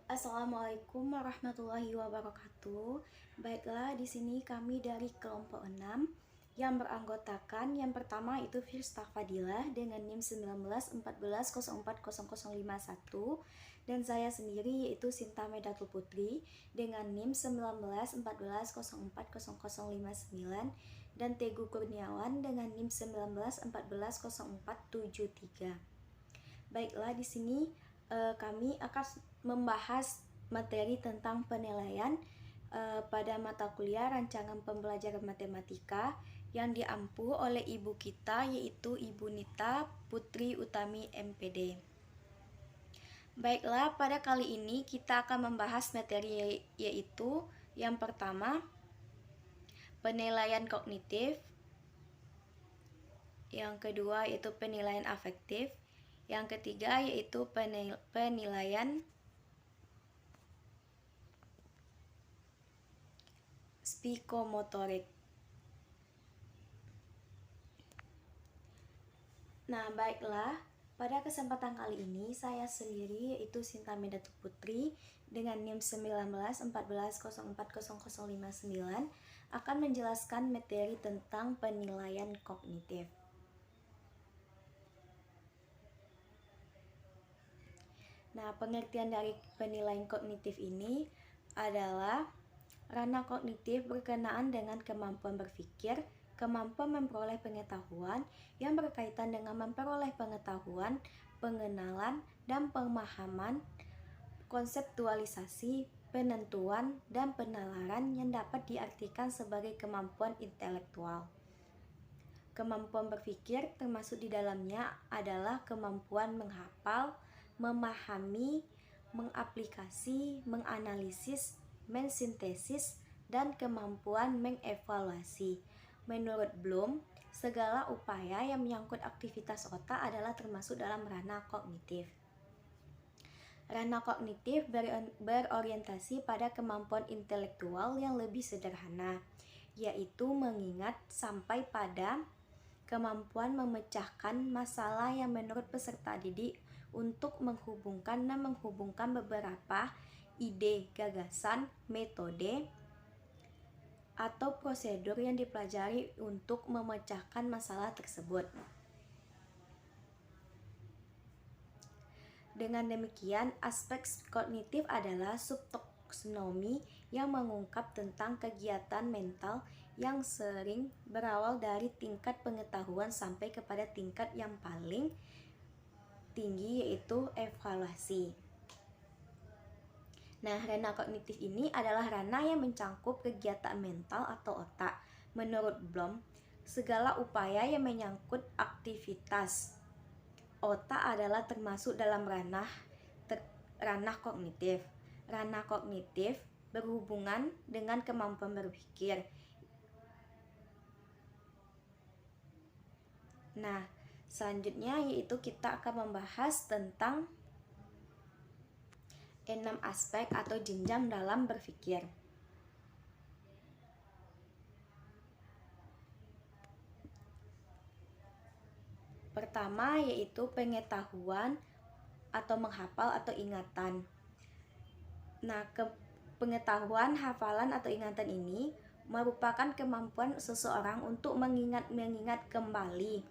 Assalamualaikum warahmatullahi wabarakatuh. Baiklah, di sini kami dari kelompok 6 yang beranggotakan yang pertama itu Firsta Fadilah dengan NIM 191401400051 dan saya sendiri yaitu Sinta Medatul Putri dengan NIM 191401400059 dan Teguh Kurniawan dengan NIM 19140473. Baiklah, di sini kami akan membahas materi tentang penilaian pada mata kuliah rancangan pembelajaran matematika yang diampu oleh ibu kita yaitu Ibu Nita Putri Utami MPD. Baiklah, pada kali ini kita akan membahas materi yaitu yang pertama penilaian kognitif, yang kedua yaitu penilaian afektif, yang ketiga yaitu penilaian psikomotorik. Nah, baiklah, pada kesempatan kali ini saya sendiri yaitu Sinta Medatul Putri dengan NIM 1914040059 akan menjelaskan materi tentang penilaian kognitif. Nah, pengertian dari penilaian kognitif ini adalah ranah kognitif berkenaan dengan kemampuan berpikir, kemampuan memperoleh pengetahuan yang berkaitan dengan memperoleh pengetahuan, pengenalan, dan pemahaman, konseptualisasi, penentuan, dan penalaran yang dapat diartikan sebagai kemampuan intelektual. Kemampuan berpikir termasuk di dalamnya adalah kemampuan menghafal, memahami, mengaplikasi, menganalisis, mensintesis, dan kemampuan mengevaluasi. Menurut Bloom, segala upaya yang menyangkut aktivitas otak adalah termasuk dalam ranah kognitif. Ranah kognitif berorientasi pada kemampuan intelektual yang lebih sederhana, yaitu mengingat sampai pada kemampuan memecahkan masalah yang menurut peserta didik untuk menghubungkan beberapa ide, gagasan, metode, atau prosedur yang dipelajari untuk memecahkan masalah tersebut. Dengan demikian, aspek kognitif adalah subtaksonomi yang mengungkap tentang kegiatan mental yang sering berawal dari tingkat pengetahuan sampai kepada tingkat yang paling tinggi yaitu evaluasi. Nah, ranah kognitif ini adalah ranah yang mencangkup kegiatan mental atau otak. Menurut Bloom, segala upaya yang menyangkut aktivitas otak adalah termasuk dalam ranah kognitif. Ranah kognitif berhubungan dengan kemampuan berpikir. Nah, selanjutnya yaitu kita akan membahas tentang 6 aspek atau jenjang dalam berpikir. Pertama yaitu pengetahuan atau menghafal atau ingatan. Nah, pengetahuan, hafalan atau ingatan ini merupakan kemampuan seseorang untuk mengingat kembali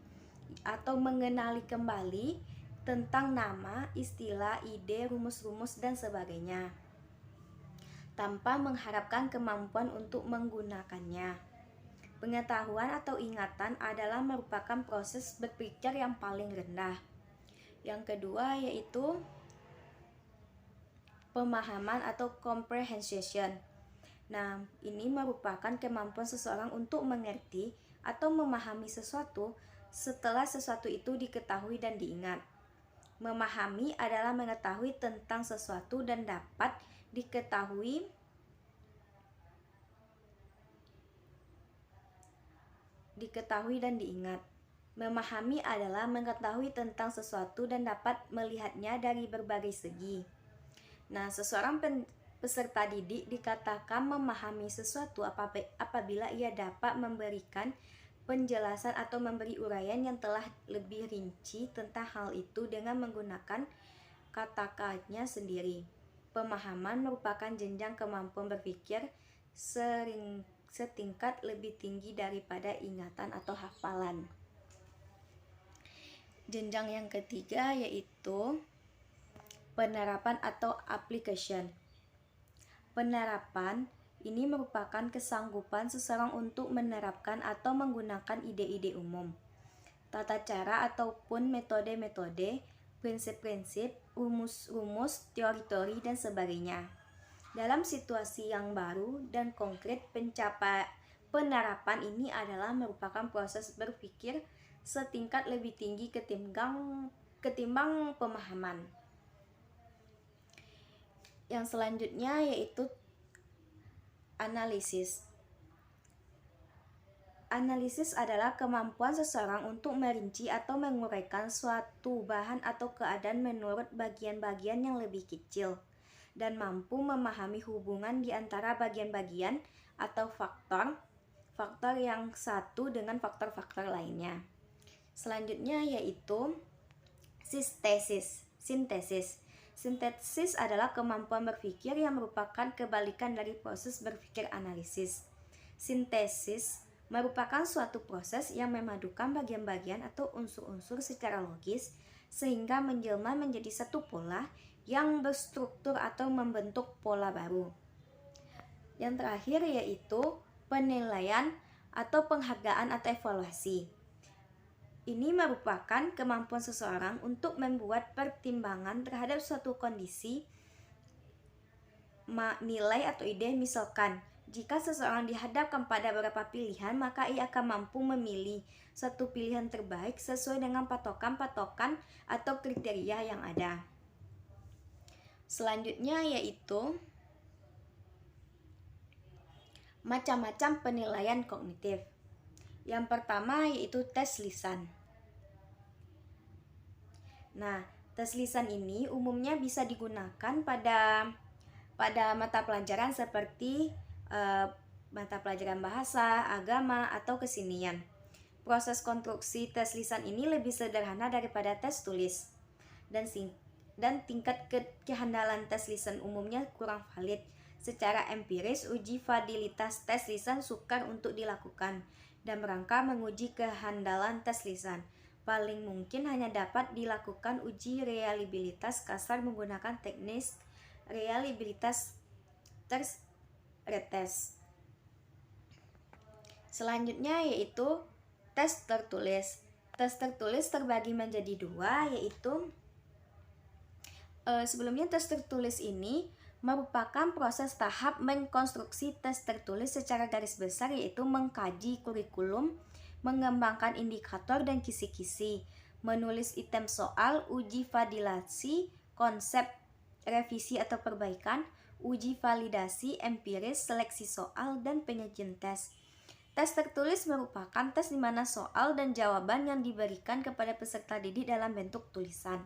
atau mengenali kembali tentang nama, istilah, ide, rumus-rumus, dan sebagainya, tanpa mengharapkan kemampuan untuk menggunakannya. Pengetahuan atau ingatan adalah merupakan proses berpikir yang paling rendah. Yang kedua yaitu pemahaman atau comprehension. Nah, ini merupakan kemampuan seseorang untuk mengerti atau memahami sesuatu setelah sesuatu itu diketahui dan diingat. Memahami adalah mengetahui tentang sesuatu dan dapat diketahui dan diingat. Memahami adalah mengetahui tentang sesuatu dan dapat melihatnya dari berbagai segi. Nah, seseorang peserta didik dikatakan memahami sesuatu apabila ia dapat memberikan penjelasan atau memberi uraian yang telah lebih rinci tentang hal itu dengan menggunakan kata-katanya sendiri. pemahaman merupakan jenjang kemampuan berpikir setingkat lebih tinggi daripada ingatan atau hafalan. Jenjang yang ketiga yaitu penerapan atau application. Penerapan ini merupakan kesanggupan seseorang untuk menerapkan atau menggunakan ide-ide umum, tata cara ataupun metode-metode, prinsip-prinsip, rumus-rumus, teori-teori, dan sebagainya. Dalam situasi yang baru dan konkret, penerapan ini adalah merupakan proses berpikir setingkat lebih tinggi ketimbang pemahaman. Yang selanjutnya yaitu analisis. Analisis adalah kemampuan seseorang untuk merinci atau menguraikan suatu bahan atau keadaan menurut bagian-bagian yang lebih kecil dan mampu memahami hubungan di antara bagian-bagian atau faktor yang satu dengan faktor-faktor lainnya. Selanjutnya yaitu sintesis. Sintesis adalah kemampuan berpikir yang merupakan kebalikan dari proses berpikir analisis. Sintesis merupakan suatu proses yang memadukan bagian-bagian atau unsur-unsur secara logis sehingga menjelma menjadi satu pola yang berstruktur atau membentuk pola baru. Yang terakhir yaitu penilaian atau penghargaan atau evaluasi. Ini merupakan kemampuan seseorang untuk membuat pertimbangan terhadap suatu kondisi, nilai atau ide. Misalkan, jika seseorang dihadapkan pada beberapa pilihan, maka ia akan mampu memilih satu pilihan terbaik sesuai dengan patokan-patokan atau kriteria yang ada. Selanjutnya yaitu macam-macam penilaian kognitif. Yang pertama yaitu tes lisan. Nah, tes lisan ini umumnya bisa digunakan pada mata pelajaran seperti mata pelajaran bahasa, agama, atau kesenian. Proses konstruksi tes lisan ini lebih sederhana daripada tes tulis dan tingkat kehandalan tes lisan umumnya kurang valid. Secara empiris, uji validitas tes lisan sukar untuk dilakukan dan merangka menguji kehandalan tes lisan. Paling mungkin hanya dapat dilakukan uji reliabilitas kasar menggunakan teknik reliabilitas retest. Selanjutnya yaitu tes tertulis. Tes tertulis terbagi menjadi dua, yaitu sebelumnya tes tertulis ini merupakan proses tahap mengkonstruksi tes tertulis secara garis besar, yaitu mengkaji kurikulum, mengembangkan indikator dan kisi-kisi, menulis item soal, uji validasi, konsep, revisi atau perbaikan, uji validasi empiris, seleksi soal, dan penyajian tes. Tes tertulis merupakan tes di mana soal dan jawaban yang diberikan kepada peserta didik dalam bentuk tulisan.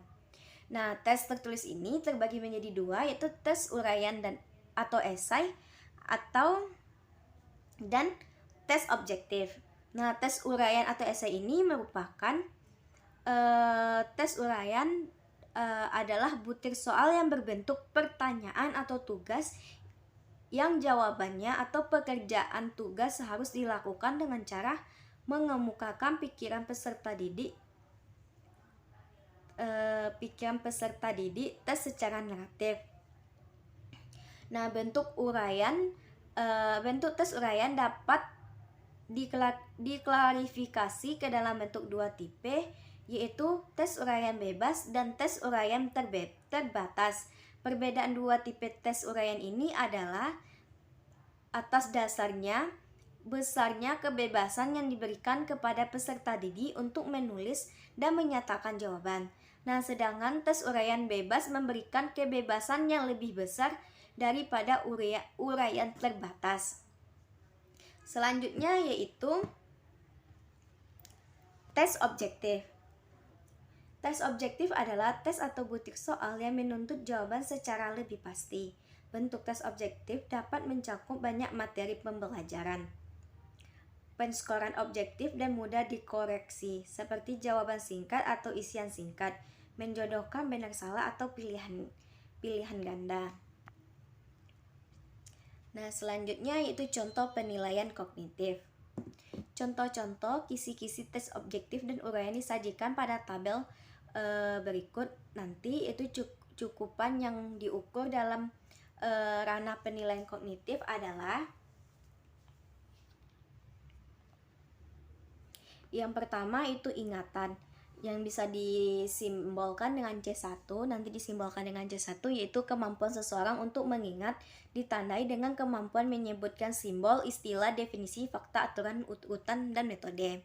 Nah, tes tertulis ini terbagi menjadi dua, yaitu tes uraian atau esai dan tes objektif. Nah, tes uraian atau esai ini merupakan tes uraian adalah butir soal yang berbentuk pertanyaan atau tugas yang jawabannya atau pekerjaan tugas harus dilakukan dengan cara mengemukakan pikiran peserta didik tes secara naratif. Nah, bentuk tes uraian dapat diklarifikasi ke dalam bentuk dua tipe, yaitu tes uraian bebas dan tes uraian terbatas. Perbedaan dua tipe tes uraian ini adalah atas dasarnya besarnya kebebasan yang diberikan kepada peserta didik untuk menulis dan menyatakan jawaban. Nah, sedangkan tes uraian bebas memberikan kebebasan yang lebih besar daripada uraian terbatas. Selanjutnya yaitu tes objektif. Tes objektif adalah tes atau butir soal yang menuntut jawaban secara lebih pasti. Bentuk tes objektif dapat mencakup banyak materi pembelajaran. Penskoran objektif dan mudah dikoreksi, seperti jawaban singkat atau isian singkat, menjodohkan benar salah atau pilihan ganda. Nah, selanjutnya yaitu contoh penilaian kognitif. Contoh-contoh kisi-kisi tes objektif dan uraian disajikan pada tabel berikut. Nanti itu cukupan yang diukur dalam ranah penilaian kognitif adalah yang pertama itu ingatan, yang bisa disimbolkan dengan C1, nanti disimbolkan dengan C1 yaitu kemampuan seseorang untuk mengingat, ditandai dengan kemampuan menyebutkan simbol, istilah, definisi, fakta, aturan, urutan, dan metode.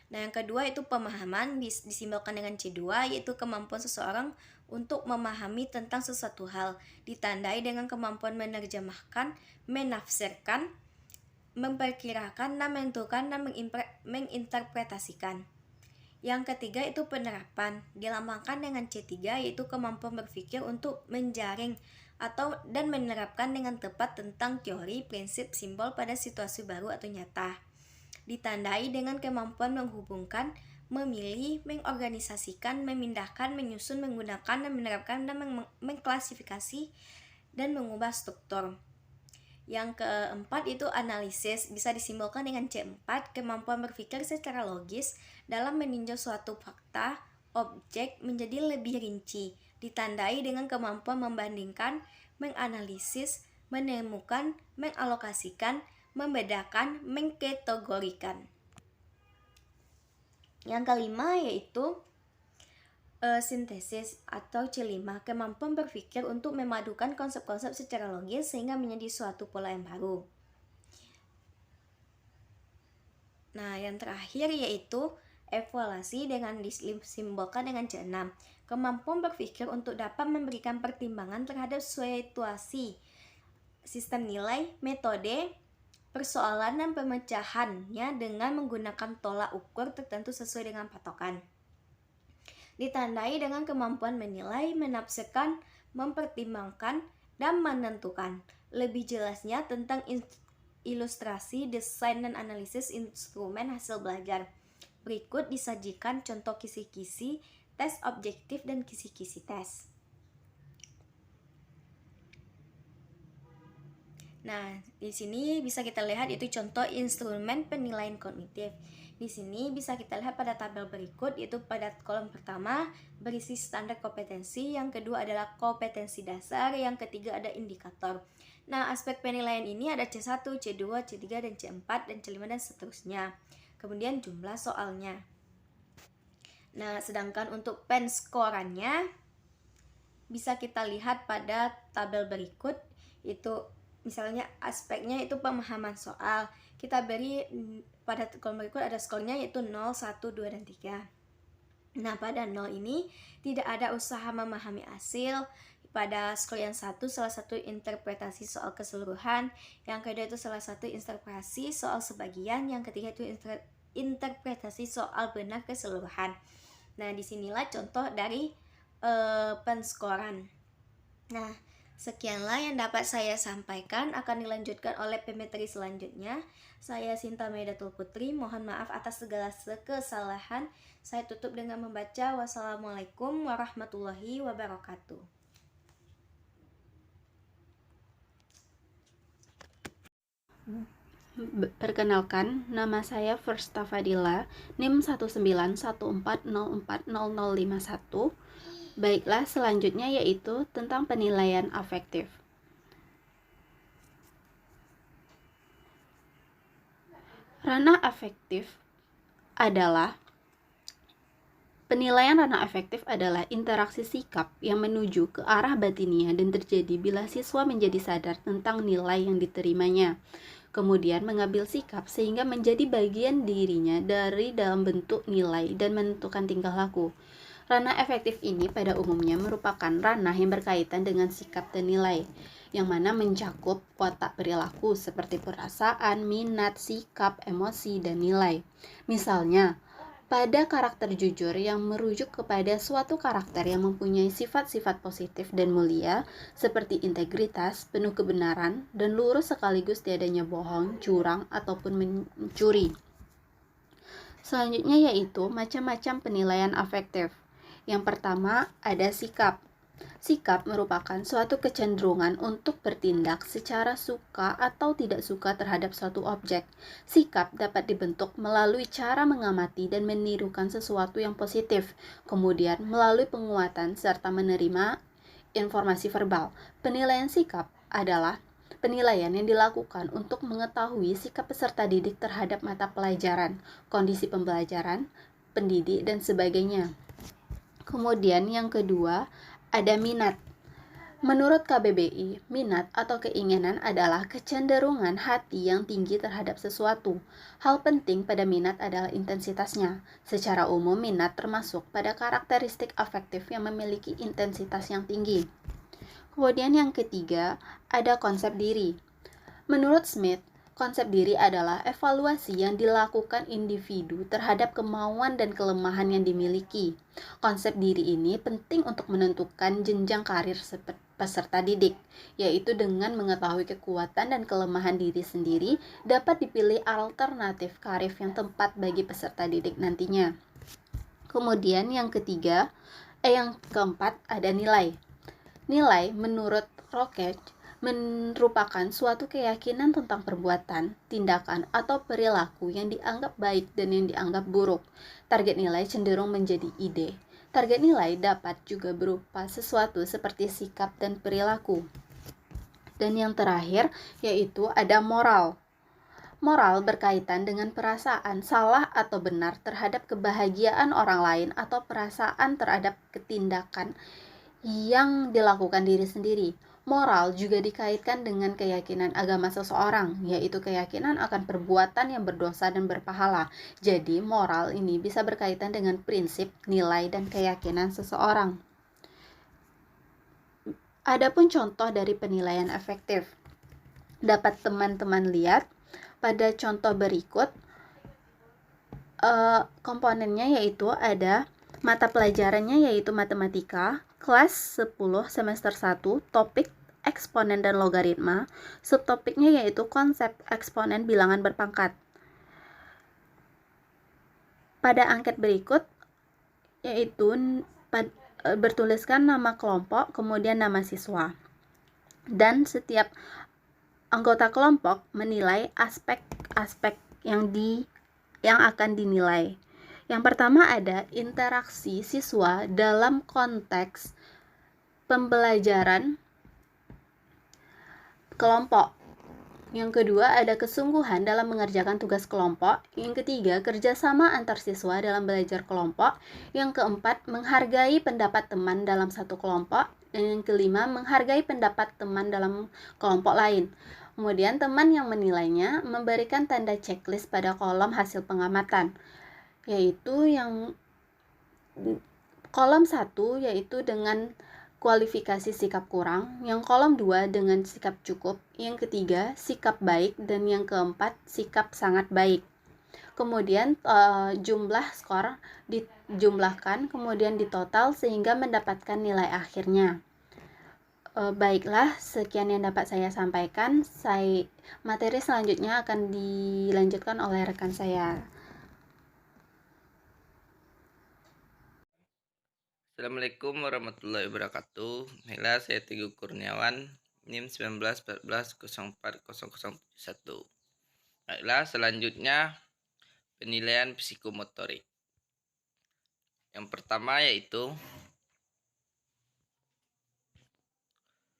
Nah, yang kedua itu pemahaman, disimbolkan dengan C2 yaitu kemampuan seseorang untuk memahami tentang sesuatu hal, ditandai dengan kemampuan menerjemahkan, menafsirkan, memperkirakan, dan menentukan dan menginterpretasikan. Yang ketiga itu penerapan, dilambangkan dengan C3 yaitu kemampuan berpikir untuk menjaring dan menerapkan dengan tepat tentang teori, prinsip, simbol pada situasi baru atau nyata. Ditandai dengan kemampuan menghubungkan, memilih, mengorganisasikan, memindahkan, menyusun, menggunakan, dan menerapkan, dan mengklasifikasi dan mengubah struktur. Yang keempat itu analisis, bisa disimbolkan dengan C4, kemampuan berpikir secara logis dalam meninjau suatu fakta, objek menjadi lebih rinci, ditandai dengan kemampuan membandingkan, menganalisis, menemukan, mengalokasikan, membedakan, mengkategorikan. Yang kelima yaitu sintesis atau C5, kemampuan berpikir untuk memadukan konsep-konsep secara logis sehingga menjadi suatu pola yang baru. Nah, yang terakhir yaitu evaluasi dengan disimbolkan dengan C6, kemampuan berpikir untuk dapat memberikan pertimbangan terhadap situasi, sistem nilai, metode, persoalan dan pemecahannya dengan menggunakan tolak ukur tertentu sesuai dengan patokan. Ditandai dengan kemampuan menilai, menafsirkan, mempertimbangkan, dan menentukan. Lebih jelasnya tentang ilustrasi, desain, dan analisis instrumen hasil belajar. Berikut disajikan contoh kisi-kisi tes objektif dan kisi-kisi tes. Nah, di sini bisa kita lihat itu contoh instrumen penilaian kognitif. Di sini bisa kita lihat pada tabel berikut, yaitu pada kolom pertama berisi standar kompetensi, yang kedua adalah kompetensi dasar, yang ketiga ada indikator. Nah, aspek penilaian ini ada C1, C2, C3, dan C4, dan C5, dan seterusnya. Kemudian jumlah soalnya. Nah, sedangkan untuk penskorannya bisa kita lihat pada tabel berikut, itu misalnya aspeknya itu pemahaman soal. Kita beri pada kolom berikut ada skornya yaitu 0, 1, 2, dan 3. Nah, pada 0 ini tidak ada usaha memahami hasil. Pada skor yang 1 salah satu interpretasi soal keseluruhan, yang kedua itu salah satu interpretasi soal sebagian, yang ketiga itu interpretasi soal benar keseluruhan. Nah, disinilah contoh dari penskoran. Nah, sekianlah yang dapat saya sampaikan, akan dilanjutkan oleh pemateri selanjutnya. Saya Sinta Maidatul Putri, mohon maaf atas segala kesalahan. Saya tutup dengan membaca wassalamualaikum warahmatullahi wabarakatuh. Perkenalkan, nama saya Firsta Fadila, NIM 19140400051. Baiklah, selanjutnya yaitu tentang penilaian afektif. Ranah afektif adalah penilaian ranah afektif adalah interaksi sikap yang menuju ke arah batinia dan terjadi bila siswa menjadi sadar tentang nilai yang diterimanya, kemudian mengambil sikap sehingga menjadi bagian dirinya dari dalam bentuk nilai dan menentukan tingkah laku. Ranah afektif ini pada umumnya merupakan ranah yang berkaitan dengan sikap dan nilai, yang mana mencakup watak perilaku seperti perasaan, minat, sikap, emosi, dan nilai. Misalnya, pada karakter jujur yang merujuk kepada suatu karakter yang mempunyai sifat-sifat positif dan mulia, seperti integritas, penuh kebenaran, dan lurus sekaligus tiadanya bohong, curang, ataupun mencuri. Selanjutnya yaitu macam-macam penilaian afektif. Yang pertama ada sikap. Sikap merupakan suatu kecenderungan untuk bertindak secara suka atau tidak suka terhadap suatu objek. Sikap dapat dibentuk melalui cara mengamati dan menirukan sesuatu yang positif, kemudian melalui penguatan serta menerima informasi verbal. Penilaian sikap adalah penilaian yang dilakukan untuk mengetahui sikap peserta didik terhadap mata pelajaran, kondisi pembelajaran, pendidik, dan sebagainya. Kemudian yang kedua, ada minat. Menurut KBBI, minat atau keinginan adalah kecenderungan hati yang tinggi terhadap sesuatu. Hal penting pada minat adalah intensitasnya. Secara umum, minat termasuk pada karakteristik afektif yang memiliki intensitas yang tinggi. Kemudian yang ketiga, ada konsep diri. Menurut Smith, konsep diri adalah evaluasi yang dilakukan individu terhadap kemauan dan kelemahan yang dimiliki. Konsep diri ini penting untuk menentukan jenjang karir peserta didik, yaitu dengan mengetahui kekuatan dan kelemahan diri sendiri dapat dipilih alternatif karir yang tepat bagi peserta didik nantinya. Kemudian yang keempat ada nilai. Nilai menurut Rockett merupakan suatu keyakinan tentang perbuatan, tindakan, atau perilaku yang dianggap baik dan yang dianggap buruk. Target nilai cenderung menjadi ide. Target nilai dapat juga berupa sesuatu seperti sikap dan perilaku. Dan yang terakhir yaitu ada moral. Moral berkaitan dengan perasaan salah atau benar terhadap kebahagiaan orang lain atau perasaan terhadap ketindakan yang dilakukan diri sendiri. Moral juga dikaitkan dengan keyakinan agama seseorang, yaitu keyakinan akan perbuatan yang berdosa dan berpahala. Jadi, moral ini bisa berkaitan dengan prinsip, nilai, dan keyakinan seseorang. Adapun contoh dari penilaian efektif, dapat teman-teman lihat pada contoh berikut. Komponennya yaitu ada mata pelajarannya yaitu matematika, kelas 10 semester 1, topik eksponen dan logaritma, subtopiknya yaitu konsep eksponen bilangan berpangkat. Pada angket berikut yaitu bertuliskan nama kelompok, kemudian nama siswa. Dan setiap anggota kelompok menilai aspek-aspek yang akan dinilai. Yang pertama ada interaksi siswa dalam konteks pembelajaran kelompok. Yang kedua ada kesungguhan dalam mengerjakan tugas kelompok. Yang ketiga kerjasama antar siswa dalam belajar kelompok. Yang keempat menghargai pendapat teman dalam satu kelompok. Dan yang kelima menghargai pendapat teman dalam kelompok lain. Kemudian teman yang menilainya memberikan tanda checklist pada kolom hasil pengamatan, yaitu yang kolom 1 yaitu dengan kualifikasi sikap kurang, yang kolom 2 dengan sikap cukup, yang ketiga sikap baik, dan yang keempat sikap sangat baik. Kemudian jumlah skor dijumlahkan kemudian ditotal sehingga mendapatkan nilai akhirnya. Baiklah, sekian yang dapat saya sampaikan. Materi selanjutnya akan dilanjutkan oleh rekan saya. Assalamualaikum warahmatullahi wabarakatuh. Baiklah, saya Teguh Kurniawan, NIM 1914040071. Baiklah, selanjutnya penilaian psikomotorik. Yang pertama yaitu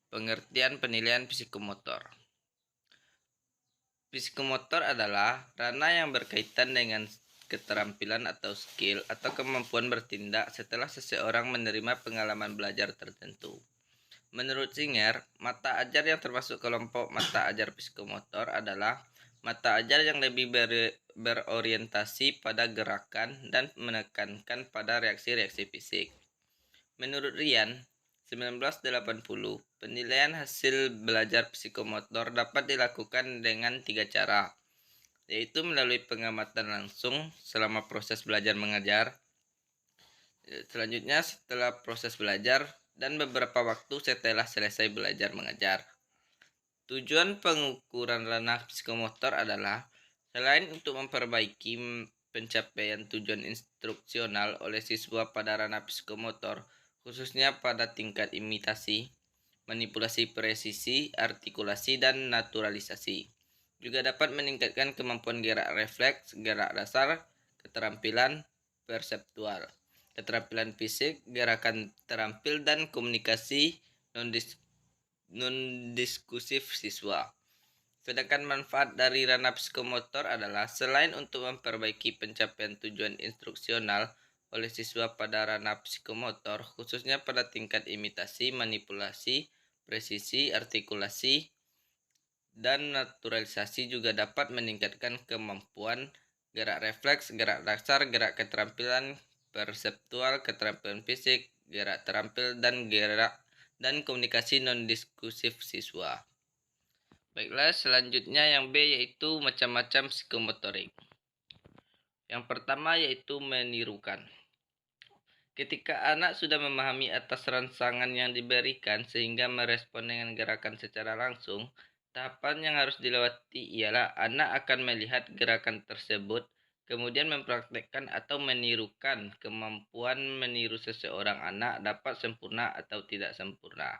pengertian penilaian psikomotor. Psikomotor adalah ranah yang berkaitan dengan keterampilan atau skill atau kemampuan bertindak setelah seseorang menerima pengalaman belajar tertentu. Menurut Singer, mata ajar yang termasuk kelompok mata ajar psikomotor adalah mata ajar yang lebih berorientasi pada gerakan dan menekankan pada reaksi-reaksi fisik. Menurut Ryan, 1980, penilaian hasil belajar psikomotor dapat dilakukan dengan 3 cara, yaitu melalui pengamatan langsung selama proses belajar mengajar, selanjutnya setelah proses belajar, dan beberapa waktu setelah selesai belajar mengajar. Tujuan pengukuran ranah psikomotor adalah selain untuk memperbaiki pencapaian tujuan instruksional oleh siswa pada ranah psikomotor, khususnya pada tingkat imitasi, manipulasi presisi, artikulasi, dan naturalisasi. Juga dapat meningkatkan kemampuan gerak refleks, gerak dasar, keterampilan perseptual, keterampilan fisik, gerakan terampil, dan komunikasi non-diskursif siswa. Sedangkan manfaat dari ranah psikomotor adalah selain untuk memperbaiki pencapaian tujuan instruksional oleh siswa pada ranah psikomotor, khususnya pada tingkat imitasi, manipulasi, presisi, artikulasi, dan naturalisasi juga dapat meningkatkan kemampuan gerak refleks, gerak dasar, gerak keterampilan perseptual, keterampilan fisik, gerak terampil, dan komunikasi non-diskursif siswa. Baiklah, selanjutnya yang B yaitu macam-macam psikomotorik. Yang pertama yaitu menirukan. Ketika anak sudah memahami atas rangsangan yang diberikan sehingga merespon dengan gerakan secara langsung, tahapan yang harus dilewati ialah anak akan melihat gerakan tersebut, kemudian mempraktekkan atau menirukan. Kemampuan meniru seseorang anak dapat sempurna atau tidak sempurna.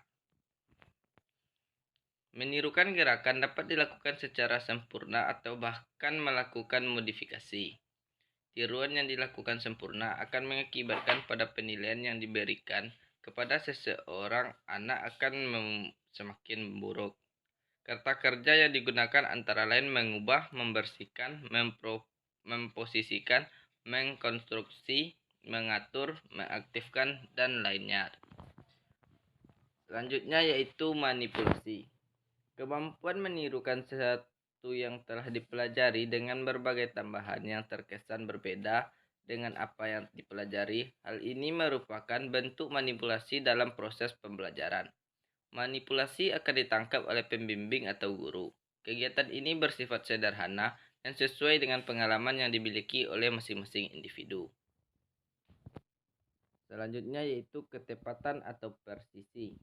Menirukan gerakan dapat dilakukan secara sempurna atau bahkan melakukan modifikasi. Tiruan yang dilakukan sempurna akan mengakibatkan pada penilaian yang diberikan kepada seseorang anak akan semakin buruk. Kata kerja yang digunakan antara lain mengubah, membersihkan, memposisikan, mengkonstruksi, mengatur, mengaktifkan, dan lainnya. Selanjutnya yaitu manipulasi. Kemampuan menirukan sesuatu yang telah dipelajari dengan berbagai tambahan yang terkesan berbeda dengan apa yang dipelajari. Hal ini merupakan bentuk manipulasi dalam proses pembelajaran. Manipulasi akan ditangkap oleh pembimbing atau guru. Kegiatan ini bersifat sederhana dan sesuai dengan pengalaman yang dimiliki oleh masing-masing individu. Selanjutnya yaitu ketepatan atau persisi.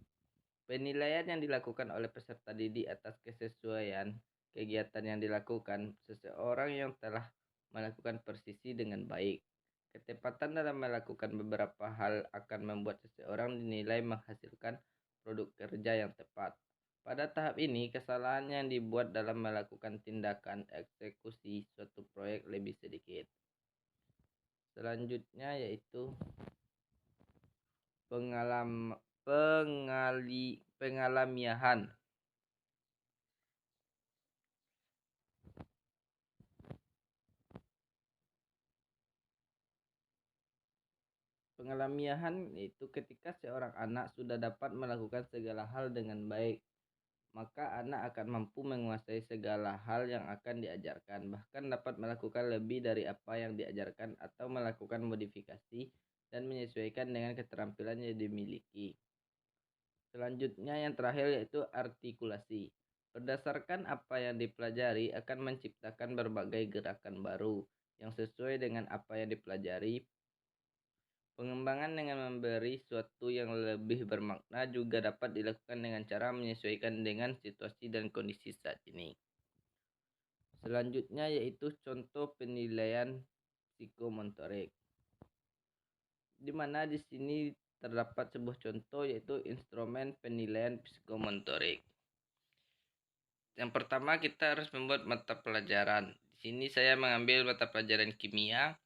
Penilaian yang dilakukan oleh peserta didik atas kesesuaian kegiatan yang dilakukan seseorang yang telah melakukan persisi dengan baik. Ketepatan dalam melakukan beberapa hal akan membuat seseorang dinilai menghasilkan produk kerja yang tepat. Pada tahap ini, kesalahan yang dibuat dalam melakukan tindakan eksekusi suatu proyek lebih sedikit. Selanjutnya yaitu pengalamiahan. Pengalamiahan itu ketika seorang anak sudah dapat melakukan segala hal dengan baik, maka anak akan mampu menguasai segala hal yang akan diajarkan, bahkan dapat melakukan lebih dari apa yang diajarkan atau melakukan modifikasi dan menyesuaikan dengan keterampilan yang dimiliki. Selanjutnya yang terakhir yaitu artikulasi. Berdasarkan apa yang dipelajari akan menciptakan berbagai gerakan baru yang sesuai dengan apa yang dipelajari. Pengembangan dengan memberi sesuatu yang lebih bermakna juga dapat dilakukan dengan cara menyesuaikan dengan situasi dan kondisi saat ini. Selanjutnya yaitu contoh penilaian psikomotorik. Di mana di sini terdapat sebuah contoh yaitu instrumen penilaian psikomotorik. Yang pertama kita harus membuat mata pelajaran. Di sini saya mengambil mata pelajaran kimia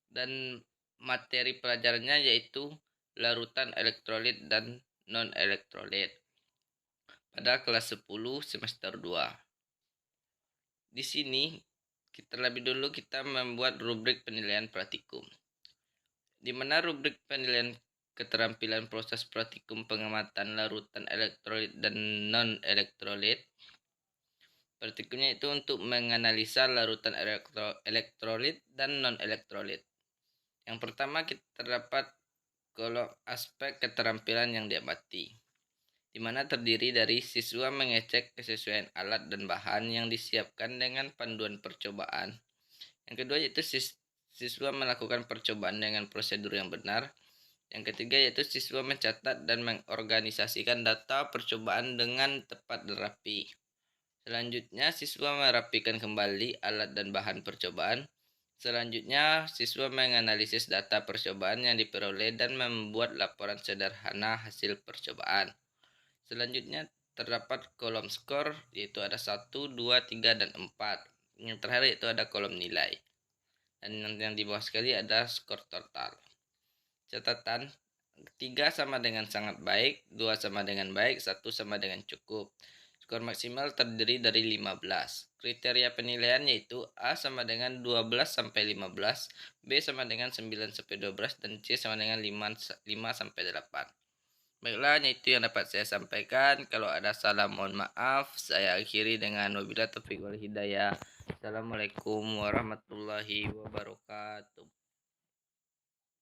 dan materi pelajarannya yaitu larutan elektrolit dan non-elektrolit pada kelas 10 semester 2. Di sini terlebih dulu kita membuat rubrik penilaian praktikum. Di mana rubrik penilaian keterampilan proses praktikum pengamatan larutan elektrolit dan non-elektrolit. Praktikumnya itu untuk menganalisa larutan elektrolit dan non-elektrolit. Yang pertama kita terdapat aspek keterampilan yang diamati, di mana terdiri dari siswa mengecek kesesuaian alat dan bahan yang disiapkan dengan panduan percobaan. Yang kedua yaitu siswa melakukan percobaan dengan prosedur yang benar. Yang ketiga yaitu siswa mencatat dan mengorganisasikan data percobaan dengan tepat dan rapi. Selanjutnya siswa merapikan kembali alat dan bahan percobaan. Selanjutnya, siswa menganalisis data percobaan yang diperoleh dan membuat laporan sederhana hasil percobaan. Selanjutnya, terdapat kolom skor, yaitu ada 1, 2, 3, dan 4. Yang terakhir yaitu ada kolom nilai. Dan yang di bawah sekali ada skor total. Catatan, 3 sama dengan sangat baik, 2 sama dengan baik, 1 sama dengan cukup. Skor maksimal terdiri dari 15. Kriteria penilaian yaitu A sama dengan 12 sampai 15, B sama dengan 9 sampai 12, dan C sama dengan 5 sampai 8. Baiklah, itu yang dapat saya sampaikan. Kalau ada salah mohon maaf. Saya akhiri dengan wabillahi taufiq wal hidayah. Assalamualaikum warahmatullahi wabarakatuh.